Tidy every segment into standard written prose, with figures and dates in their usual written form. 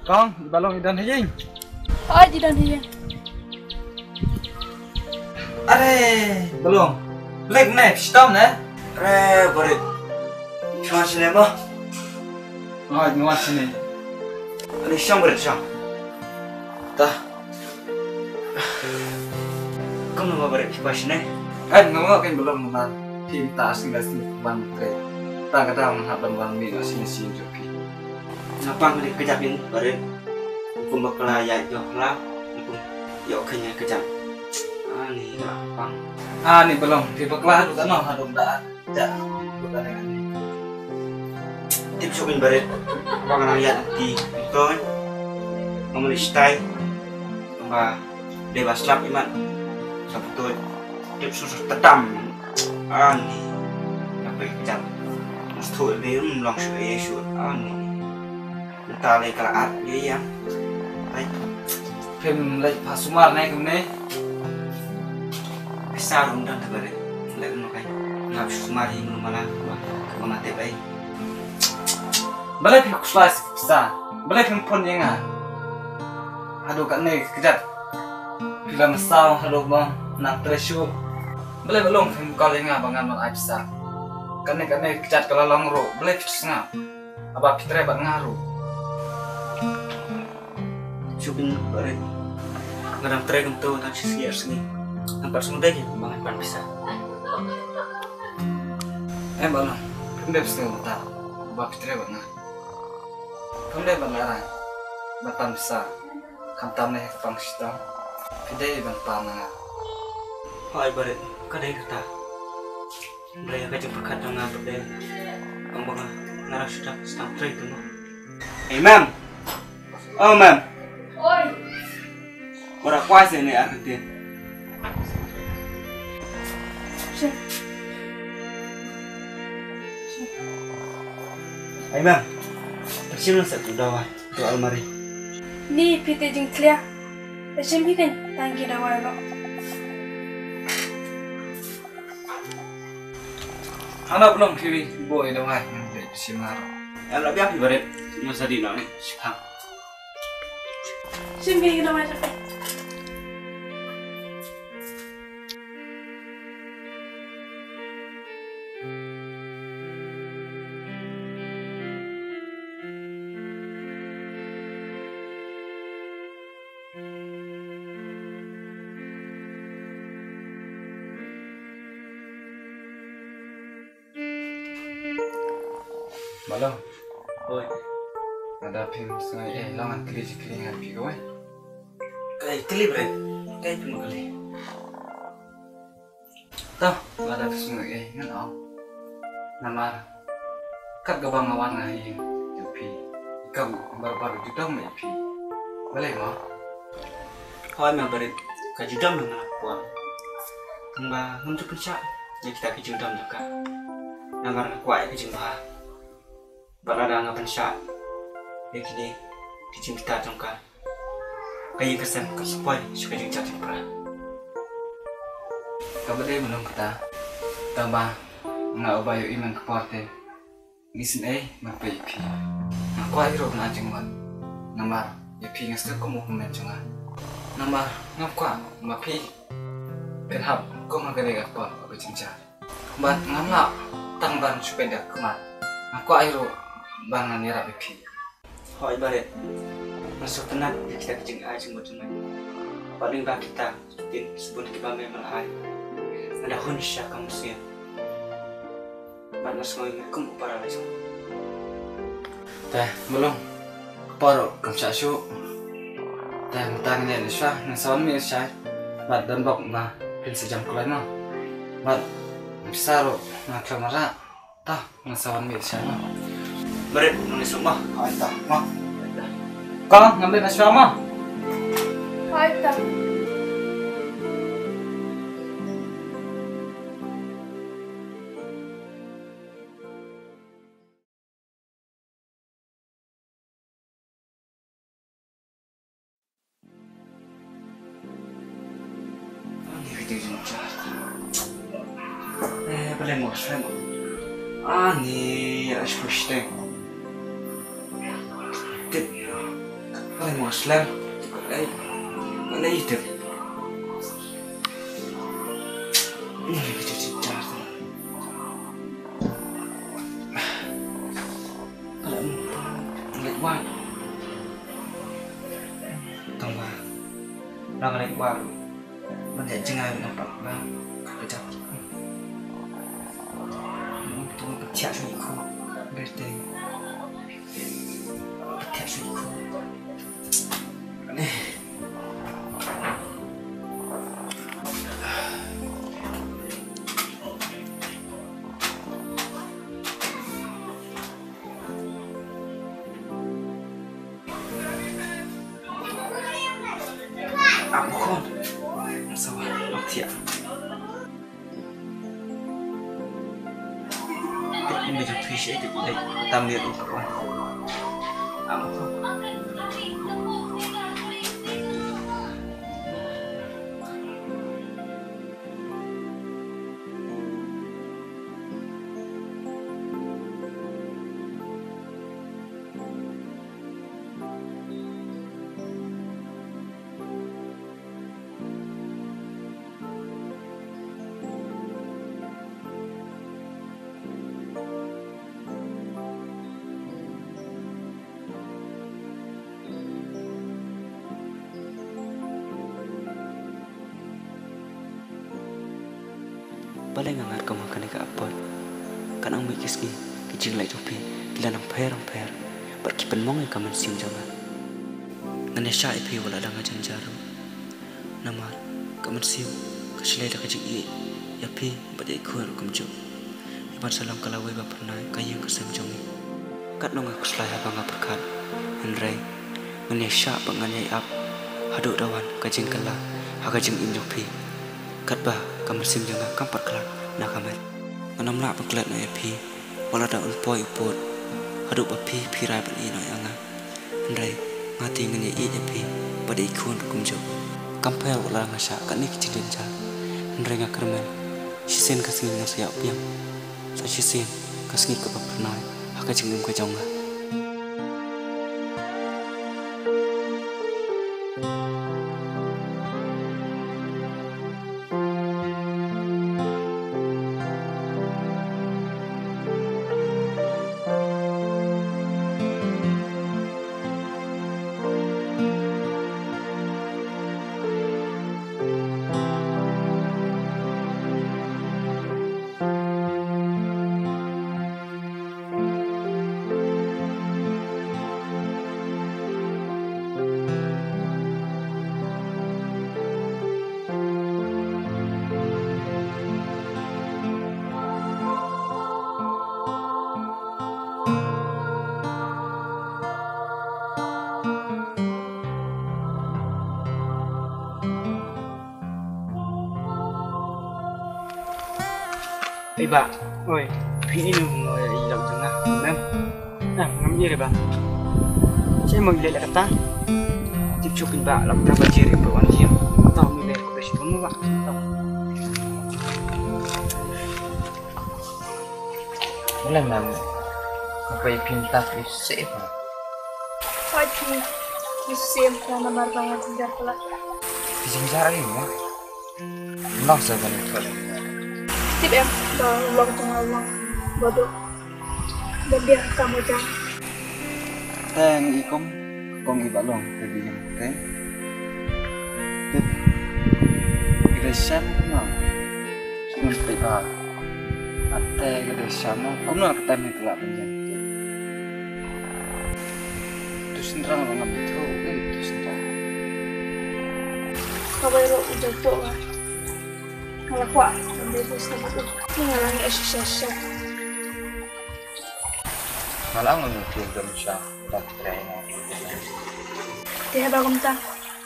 Con, balong idan hijing. Oh, jidan hijing. Are, belum. Leg nih, stom nih. Are, berit. Cuma sini mah. Oh, nuan sini. Ini siang berit siang. Dah. Kamu mau berit pas sini? Ngomong kan belum nonton. Kita asing asing ban kre. Tak kata menghaban ban mi asing asing joki. Apa nggak kejapin berit? Aku bakal ayat jauh lah. Aku yuk kayaknya kejap. Ani apa? Ni belum. Di beklah tu kan hadum dah. Dah. Bukan yang ni. Tips supin berit. Pangan ayat di kau. Kamu listai. Mbak bebas lap iman. Sabtu tips susu tetam. Ani apa kejap. Mesti dia langsung Yesus. Ani. Entah lagi kelaat dia yang. Film lagi pasumar naik kemana? Besar undang terbaik. Lihat dulu kan. Ngap sumari malah kemana tebai. Balai film kelas besar. Balai film pun yang aduh kat ni kejap. Film besar aduh bang nak teresu. Balai belum film kau yang bangan mal besar. Kat ni kejap kalau longroh. Balai film setengah. Apa fitre bak ngaruh. Supin berit. Ngadang trek untuk tak sekiar sini. Nampak semua deh, banget pan bisa. Balong. Film dia setengah tak. Apa fitre bak ngaruh. Film dia bak ngarang. Batan besar. Kantam nih kepang sitang. Kedai bang panah. Hai berit, kadai kita. Mereka kajak berkat dengan berdaya. Ang mga narang sudah setang trek tu. Hey ma'am. Oh ma'am. Oi. Orang kuasa ni arti. Hey ma'am. Sino satu dawa tu almari. Ni pite jing tlia. Macam ni kan tangki dawai lo. Anak belum TV boy dah wah nanti simar. Yang lebih apa berit? Masa di mana? Sekarang. Simpi dawai sampai. Balong. Oi. Ada film sengaja langan kering pigo eh. Kayak kali berit. Kayak cuma kali. Tahu ada film sengaja ngan au. Nama kat gabang awan ngahi pi. Ikam baru juga mai pi. Boleh mah? Hai ma'am berit. Kajudam dengan puan. Mbak untuk kerja. Jadi kita kejudam juga. Nangar kuat kejumpa. Berada ngapan syak. Yang kini kecil kita jangka. Kayak kesan kesepoi suka juga jatuh perah. Kabar dia belum kita. Tambah nggak ubayo iman ke partai. Gisin mapai pi. Aku akhirnya nak jenggot. Nama ya pi ngasih kamu mencengang. Nama ngapa mapai. Kenapa kau mengenai apa bercinta? Bat ngamla tangban supaya kemat. Aku akhirnya bangan ni rapi pi. Hai berit. Masuk tenat kita kecing aja semua cuma. Paling bah kita sebut kita memang hai. Ada hunsya kamu sih. Mana semua ini kamu para lagi. Teh belum. Paro kamsa syu. Teh mutang ni lisah nasawan mi lisah. Bat dan bok bah pin sejam kulai mah. Bat bisa ro nak kamera. Tah nasawan mi lisah mah. Berit nulis rumah. Hai tah mah. Kau ngambil nasi mah. Hai tak. Boleh mau saya mau. Ani, harus push deh. Kalau Muslim, kalau hidup. Ini kecil-kecil. Kalau lewat, tambah. Lang lewat, mana jangan nampak bang, kejap. Tunggu kecil suiku, berarti kecil suiku. Aku kon, masalah mati ya. Ini jadi fish itu, tampil itu kawan. Aku kon. Balai ngangat kau makan dekat apot. Kan ang mikis ni kijing lai topi dilan ang per berkipan mong yang kaman sim jangan. Ngan sya ipi wala dang ajan jaru. Nama kaman sim kasilai dak kijing i yapi badai kuar kumjo. Iban salam kalawai ba pernah kayang kesem jongi. Kat nong aku selai abang berkat. Henry ngan sya banganyai ap haduk dawan kajing kala hakajing im jopi. Kat ba kamar sim jangan kampat kelak nak kamar. Anam nak berkelat na api, wala dah ulpoi upot. Haduk api pirai beli na yang Andai ngati ngani i api pada ikun kumjo. Kampai wala ngasa kan ni kecil jar. Andai ngakermen, sisen kasih ngasa piang. Sa sisen kasih ke pernah hakajing ke jonga. Ba, oi, ini ngồi làm gì nè, em, ngắm gì đây ba? Saya mau lihat kata, cip cupin ba, làm berapa ciri perwan dia, tahu ni dari kota situ mu ba? Boleh mam, apa yang pintar itu ba? Pagi, musim karena marbangan sejak pula. Kijing jar ini mah, nak segan itu. Tip em, ulang tengah ulang, bodoh. Dan biar kamu jangan. Teng ikom ibalong tadi yang teng. Tip, Greshan no, sebelum tiba. Ate Greshan no, kamu nak ketemu itu lah penjang. Itu sendiri orang itu, itu sendiri. Kau baru udah tua. Kalau kuat, ambil bus tempat itu. Mengalami asosiasi. Malah mungkin gemsa tak terima. Dia bagom tak.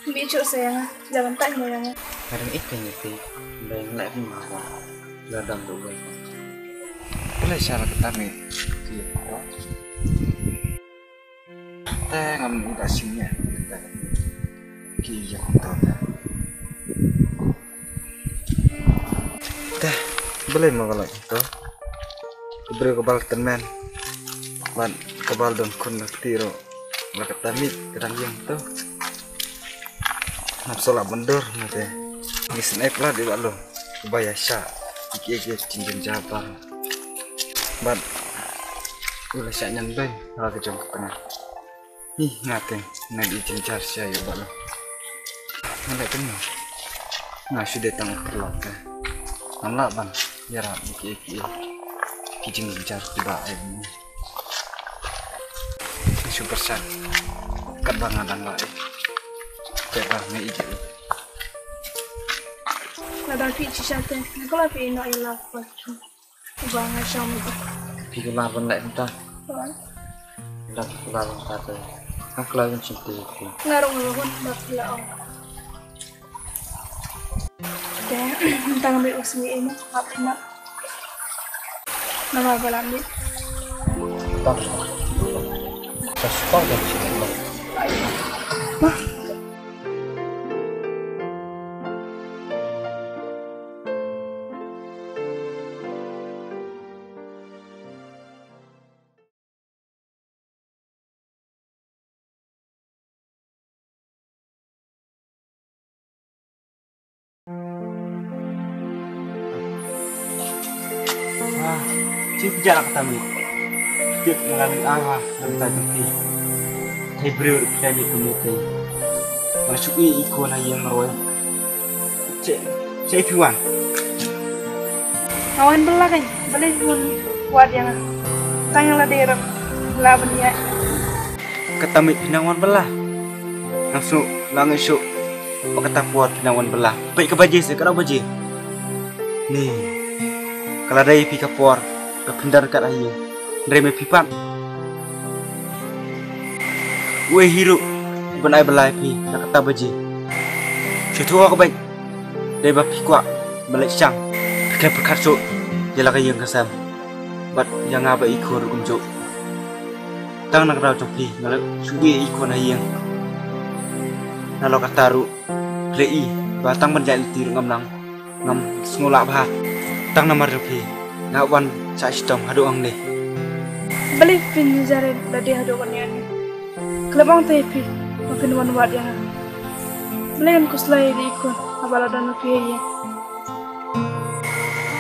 Bicu saya, jangan tak nyayang. Kadang ikan itu, bayang nak dimana, ladang dulu. Boleh cara ketami, dia. Tengah mengudasinya, kia tahu. Dah, boleh mau kalau itu. Beri kebal teman, ban kebal dan kun tiro, Wala katamit kadang yang tuh. Napsola bendur nanti. Ngisnaik lah di balo. Ubaya sya. Iki cincin jabal. Bat ulah sya nyandai ala kejong kena. Ih ngate nadi cincar sya yo balo. Nanda kena. Nah sudah tang perlot ke. Namla ban yara iki kijing jar tiba ini. Super syak. Kadang-kadang lah Kaya may ije. Nada fi ci shate. Nikola fi ino ila fa. Uba nga siya mo. Pigo laban la enta. Dak laban kata. Ang laban cinta ko. Ngarong ngarong bakla ako. Kaya tang may usmi ino hapna. Namabalamit. Sa sport dan cinta. Cik jarak kami. Tiap mengalami arah dan tadi. Hebrew kami kemudian. Masuknya ikon yang roy. Cik Fuan. Awan belah kan. Balik pun kuat yang tanya lah derap laban ya. Ketamit pinangan belah. Langsung langsung kata kuat pinangan belah. Baik ke baji sekarang baji. Nih. Kalau ada yang pika puar, kepindar kat ayu, nerima pipan. Weh hiru, benai belai pi, nak kata baji. Setua ke baik, dari bapi kuat, balik cang, pikir berkarso, jalan kaya yang kesam, bat yang apa ikut kumjuk. Tang nak rau copi, ngalak sugi ikut ayang. Nalo kataru, plei, batang menjadi tiru ngamlang, ngam sengulak bah. Tang nama rupi, ngawan cak sitom hadu ang deh. Balik pin jare ladi hadu kan ya. Kelabang tepi, makin wan wat yang. Belian kuslai di ikon, abala dan rupi ya.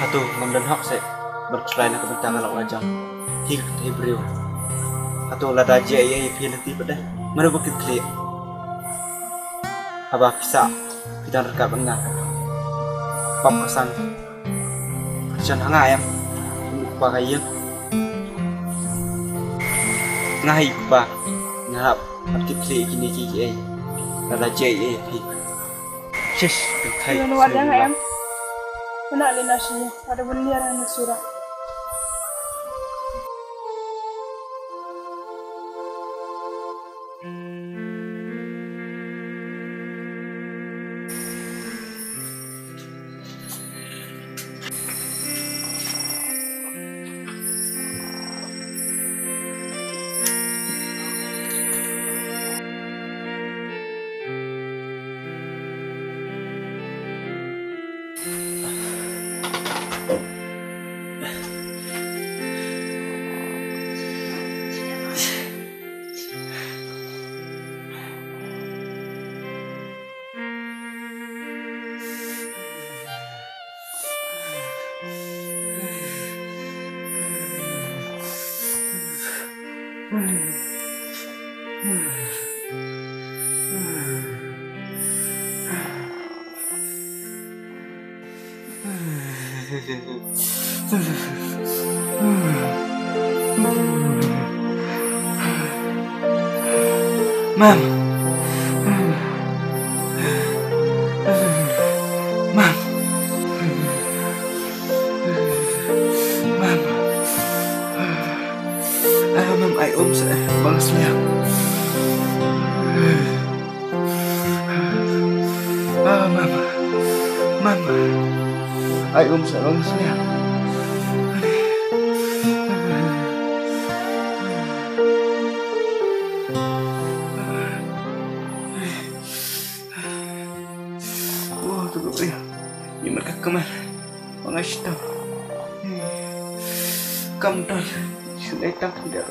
Hatu ngamdan hak se, berkuslai nak kebentangan lawan ajang. Hik Hebrew. Hatu lada aja ya pilih tipe deh. Mana bukit klik. Abah bisa kita rekap enggak. Pap kesan. Jangan hangat ya, pakai yang ngai pa, ngap, aktif sih gini gini, ada jaya pi, sis, Thai. Yang luar yang em, mana ada nasinya, ada bendera yang surah. Mam. Mam. Mam. Mam ai ôm sẽ băng sliang. Mam. Mam. Ai ôm sẽ băng sliang. Kemana? Mengasih tahu. Kamu tahu, sudah tak tidak.